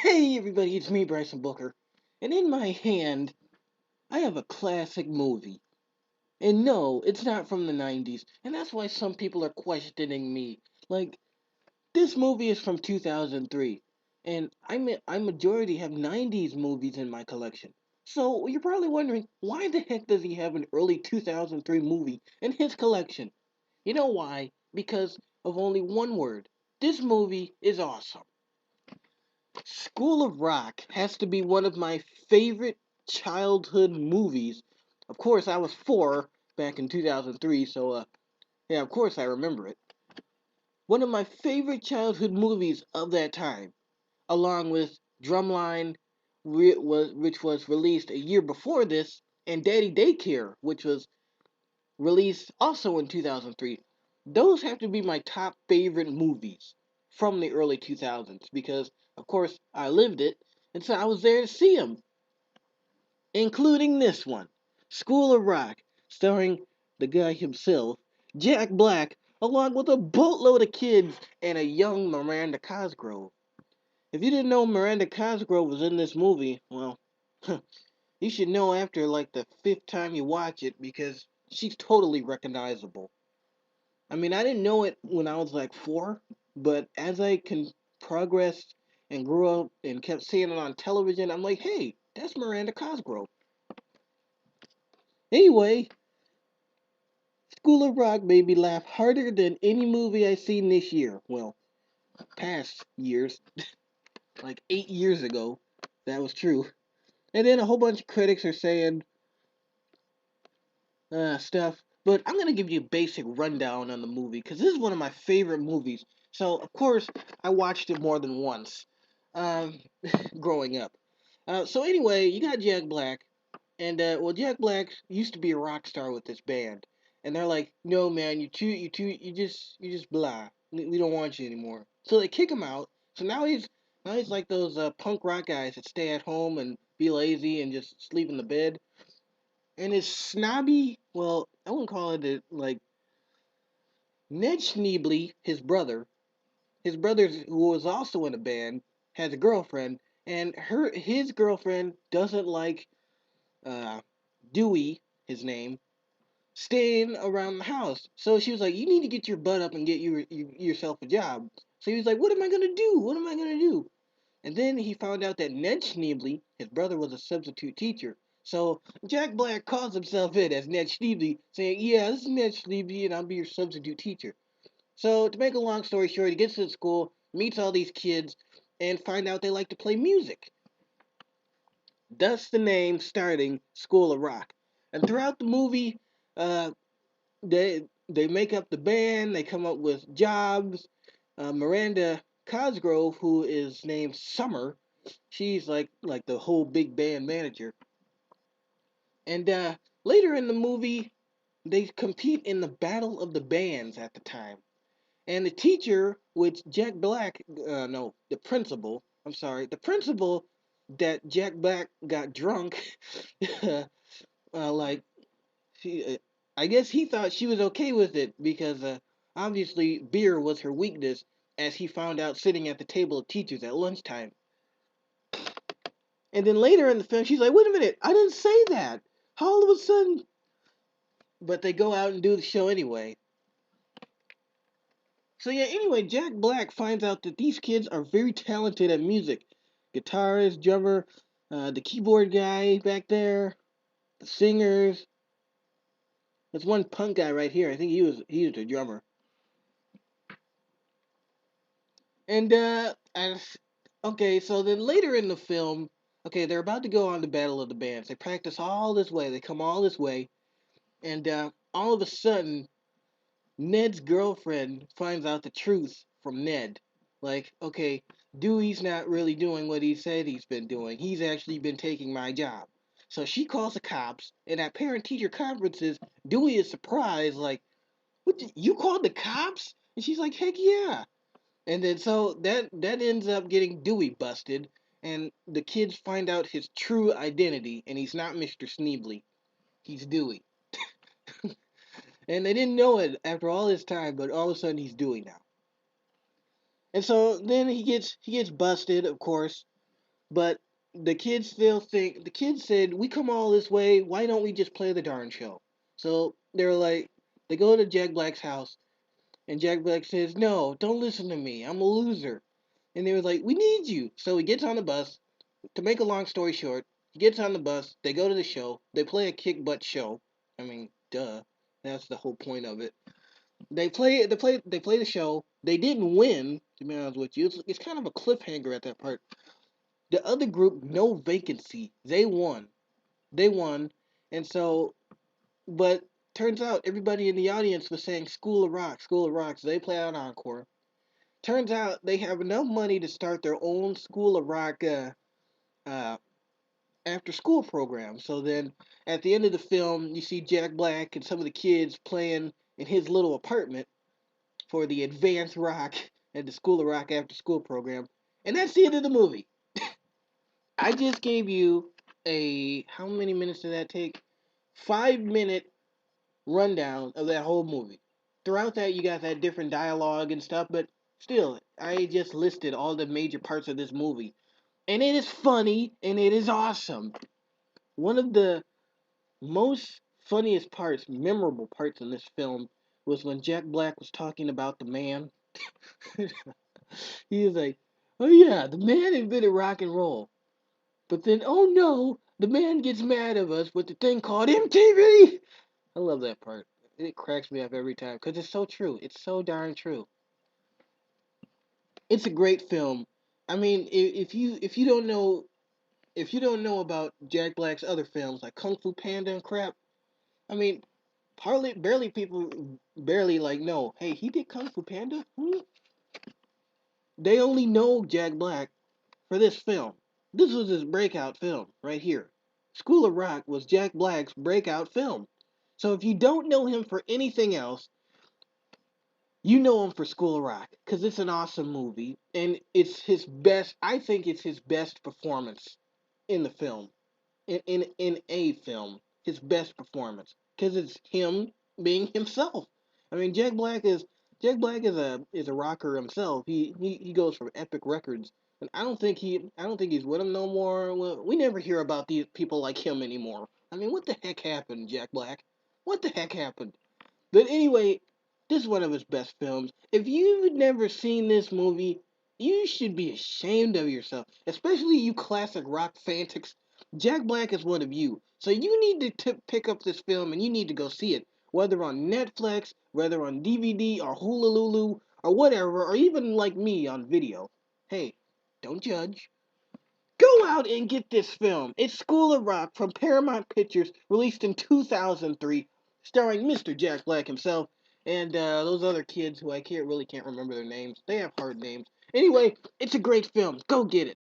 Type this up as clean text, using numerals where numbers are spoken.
Hey everybody, it's me, Bryson Booker. And in my hand, I have a classic movie. And no, it's not from the 90s. And that's why some people are questioning me. Like, this movie is from 2003. And I majority have 90s movies in my collection. So you're probably wondering, why the heck does he have an early 2003 movie in his collection? You know why? Because of only one word. This movie is awesome. School of Rock has to be one of my favorite childhood movies. Of course, I was 4 back in 2003, so yeah, of course I remember it. One of my favorite childhood movies of that time, along with Drumline, which was released a year before this, and Daddy Daycare, which was released also in 2003. Those have to be my top favorite movies from the early 2000s because, of course, I lived it, and so I was there to see them, including this one, School of Rock, starring the guy himself, Jack Black, along with a boatload of kids and a young Miranda Cosgrove. If you didn't know Miranda Cosgrove was in this movie, well, you should know after like the fifth time you watch it because she's totally recognizable. I mean, I didn't know it when I was like 4, but as I can progressed and grew up and kept seeing it on television, I'm like, hey, that's Miranda Cosgrove. Anyway, School of Rock made me laugh harder than any movie I've seen this year. Well, past years, like 8 years ago, that was true. And then a whole bunch of critics are saying stuff, but I'm gonna give you a basic rundown on the movie because this is one of my favorite movies. So of course I watched it more than once, um, growing up. So anyway, you got Jack Black, and well, Jack Black used to be a rock star with this band, and they're like, no man, you just blah. We don't want you anymore. So they kick him out. So now he's like those punk rock guys that stay at home and be lazy and just sleep in the bed. And his snobby, well, I wouldn't call it like Ned Schneebly, his brother who was also in a band, has a girlfriend, and his girlfriend doesn't like uh, Dewey, his name, staying around the house. So she was like, "You need to get your butt up and get yourself a job." So he was like, "What am I gonna do? What am I gonna do?" And then he found out that Ned Schneebly, his brother, was a substitute teacher. So Jack Black calls himself in as Ned Schneebly, saying, "Yeah, this is Ned Schneebly, and I'll be your substitute teacher." So to make a long story short, he gets to the school, meets all these kids, and find out they like to play music. Thus the name starting School of Rock. And throughout the movie, uh, they make up the band, they come up with jobs. Miranda Cosgrove, who is named Summer, she's like the whole big band manager. And later in the movie, they compete in the Battle of the Bands at the time. And the teacher, which Jack Black, no, the principal, I'm sorry, the principal that Jack Black got drunk, like, I guess he thought she was okay with it because obviously beer was her weakness, as he found out sitting at the table of teachers at lunchtime. And then later in the film, she's like, wait a minute, I didn't say that. How all of a sudden? But they go out and do the show anyway. So yeah, anyway, Jack Black finds out that these kids are very talented at music. Guitarist, drummer, the keyboard guy back there, the singers. There's one punk guy right here. I think he was the drummer. And okay, so then later in the film, okay, they're about to go on the Battle of the Bands. They practice all this way. They come all this way, and all of a sudden, Ned's girlfriend finds out the truth from Ned. Like, okay, Dewey's not really doing what he said he's been doing. He's actually been taking my job. So she calls the cops, and at parent teacher conferences, Dewey is surprised, like, you called the cops? And she's like, heck yeah. And then so that ends up getting Dewey busted, and the kids find out his true identity, and he's not Mr. Sneebly. He's Dewey. And they didn't know it after all this time, but all of a sudden he's Dewey now. And so then he gets busted, of course. But the kids said, we come all this way, why don't we just play the darn show? So they're like, they go to Jack Black's house, and Jack Black says, no, don't listen to me, I'm a loser. And they were like, we need you. So he gets on the bus. To make a long story short, he gets on the bus, they go to the show, they play a kick butt show. I mean, duh. That's the whole point of it. They play the show. They didn't win, to be honest with you. It's kind of a cliffhanger at that part. The other group, no vacancy. They won. They won. And so, but turns out everybody in the audience was saying School of Rock, School of Rock. So they play out encore. Turns out they have enough money to start their own School of Rock uh, after school program. So then at the end of the film, you see Jack Black and some of the kids playing in his little apartment for the advanced rock at the School of Rock after school program. And that's the end of the movie. I just gave you how many minutes did that take? 5 minute rundown of that whole movie. Throughout that, you got that different dialogue and stuff, but still, I just listed all the major parts of this movie. And it is funny and it is awesome. One of the most funniest parts, memorable parts in this film was when Jack Black was talking about the man. He was like, oh yeah, the man invented rock and roll. But then, oh no, the man gets mad at us with the thing called MTV. I love that part. It cracks me up every time because it's so true. It's so darn true. It's a great film. I mean, if you don't know about Jack Black's other films like Kung Fu Panda and crap, I mean, hardly barely people barely like know. Hey, he did Kung Fu Panda. Hmm? They only know Jack Black for this film. This was his breakout film right here. School of Rock was Jack Black's breakout film. So if you don't know him for anything else, you know him for School of Rock because it's an awesome movie and it's his best. I think it's his best performance in the film, in a film, his best performance because it's him being himself. I mean, Jack Black is a rocker himself. He goes from Epic Records, and I don't think he's with him no more. Well, we never hear about these people like him anymore. I mean, what the heck happened, Jack Black? What the heck happened? But anyway, this is one of his best films. If you've never seen this movie, you should be ashamed of yourself, especially you classic rock fanatics. Jack Black is one of you. So you need to pick up this film and you need to go see it, whether on Netflix, whether on DVD or Hulu Lulu or whatever, or even like me on video. Hey, don't judge. Go out and get this film. It's School of Rock from Paramount Pictures, released in 2003, starring Mr. Jack Black himself and those other kids who I can't remember their names. They have hard names. Anyway, it's a great film. Go get it.